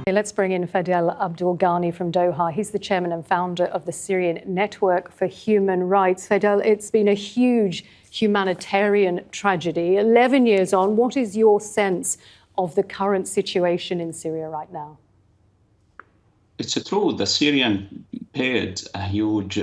Let's bring in Fadel Abdul Ghany from Doha. He's the chairman and founder of the Syrian Network for Human Rights. Fadel, it's been a huge humanitarian tragedy. 11 years on, what is your sense of the current situation in Syria right now? It's true, the Syrian paid a huge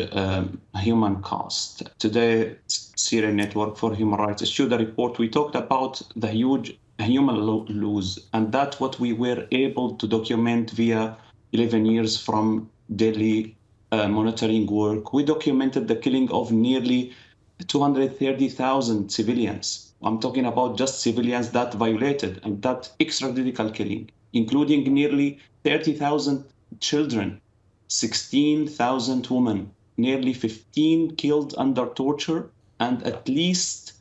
human cost. Today, Syrian Network for Human Rights issued a report. We talked about the huge human loss, and that's what we were able to document via 11 years from daily monitoring work. We documented the killing of nearly 230,000 civilians. I'm talking about just civilians that violated, and that extrajudicial killing, including nearly 30,000 children, 16,000 women, nearly 15 killed under torture, and at least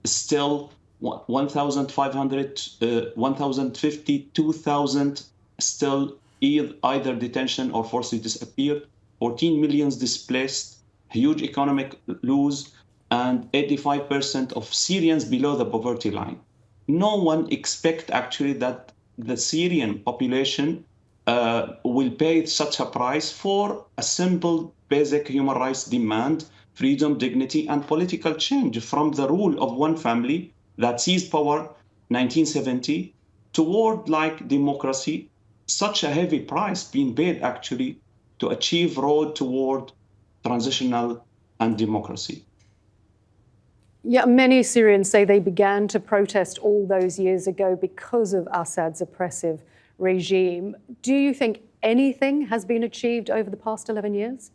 still 1,52,000 still either detention or forcibly disappeared, 14 million displaced, huge economic loss, and 85% of Syrians below the poverty line. No one expects actually that the Syrian population will pay such a price for a simple, basic human rights demand, freedom, dignity, and political change from the rule of one family that seized power 1970 toward like democracy. Such a heavy price being paid actually to achieve road toward transitional and democracy. Yeah, many Syrians say they began to protest all those years ago because of Assad's oppressive regime. Do you think anything has been achieved over the past 11 years?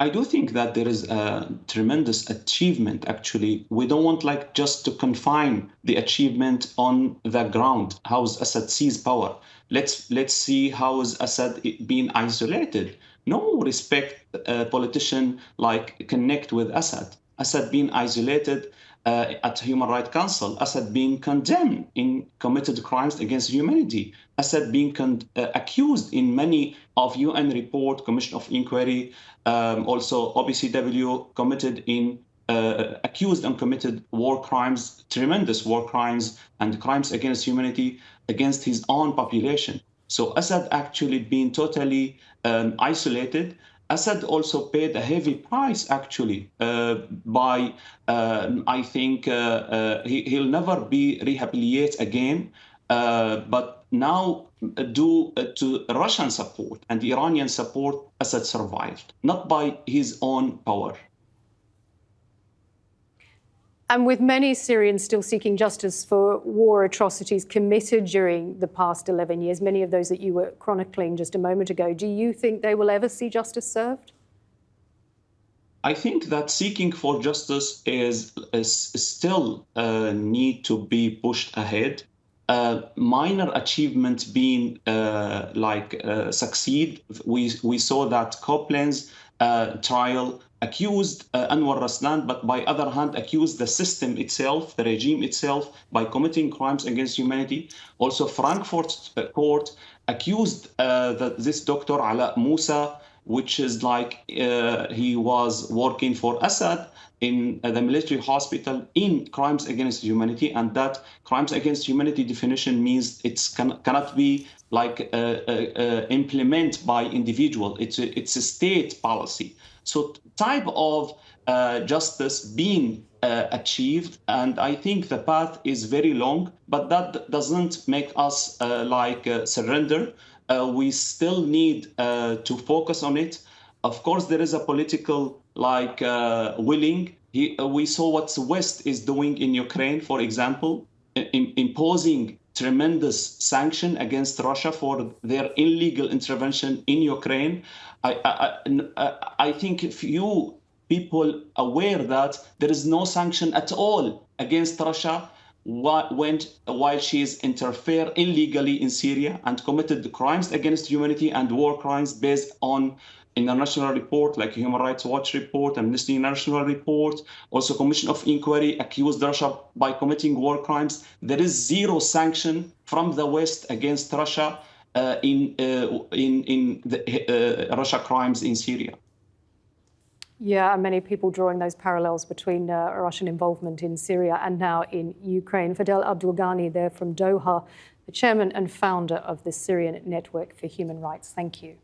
I do think that there is a tremendous achievement, actually. We don't want like just to confine the achievement on the ground. How is Assad seized power? Let's see how is Assad being isolated. No respect politician like connect with Assad. Assad being isolated at Human Rights Council, Assad being condemned in committed crimes against humanity, Assad being accused in many of UN report, Commission of Inquiry, also OPCW committed in accused and committed war crimes, tremendous war crimes and crimes against humanity against his own population. So Assad actually been totally isolated. Assad also paid a heavy price, actually, by, I think, he'll never be rehabilitated again. But now, due to Russian support and the Iranian support, Assad survived, not by his own power. And with many Syrians still seeking justice for war atrocities committed during the past 11 years, many of those that you were chronicling just a moment ago, do you think they will ever see justice served? I think that seeking for justice is still need to be pushed ahead. Minor achievement being succeed. We saw that Copland's trial accused Anwar Raslan, but by other hand accused the system itself, the regime itself, by committing crimes against humanity. Also, Frankfurt court accused this Dr. Ala Musa, which is like he was working for Assad in the military hospital in crimes against humanity, and that crimes against humanity definition means it cannot be like implemented by individual. It's a state policy. So type of justice being achieved, and I think the path is very long, but that doesn't make us surrender. We still need to focus on it. Of course, there is a political willing. We saw what the West is doing in Ukraine, for example, imposing tremendous sanction against Russia for their illegal intervention in Ukraine. I think few people aware that there is no sanction at all against Russia while she is interfere illegally in Syria and committed crimes against humanity and war crimes based on international report like Human Rights Watch report, Amnesty International report, also Commission of Inquiry accused Russia by committing war crimes. There is zero sanction from the West against Russia in the Russia crimes in Syria. Yeah, and many people drawing those parallels between Russian involvement in Syria and now in Ukraine. Fadel Abdul Ghany there from Doha. the chairman and founder of the Syrian Network for Human Rights. Thank you.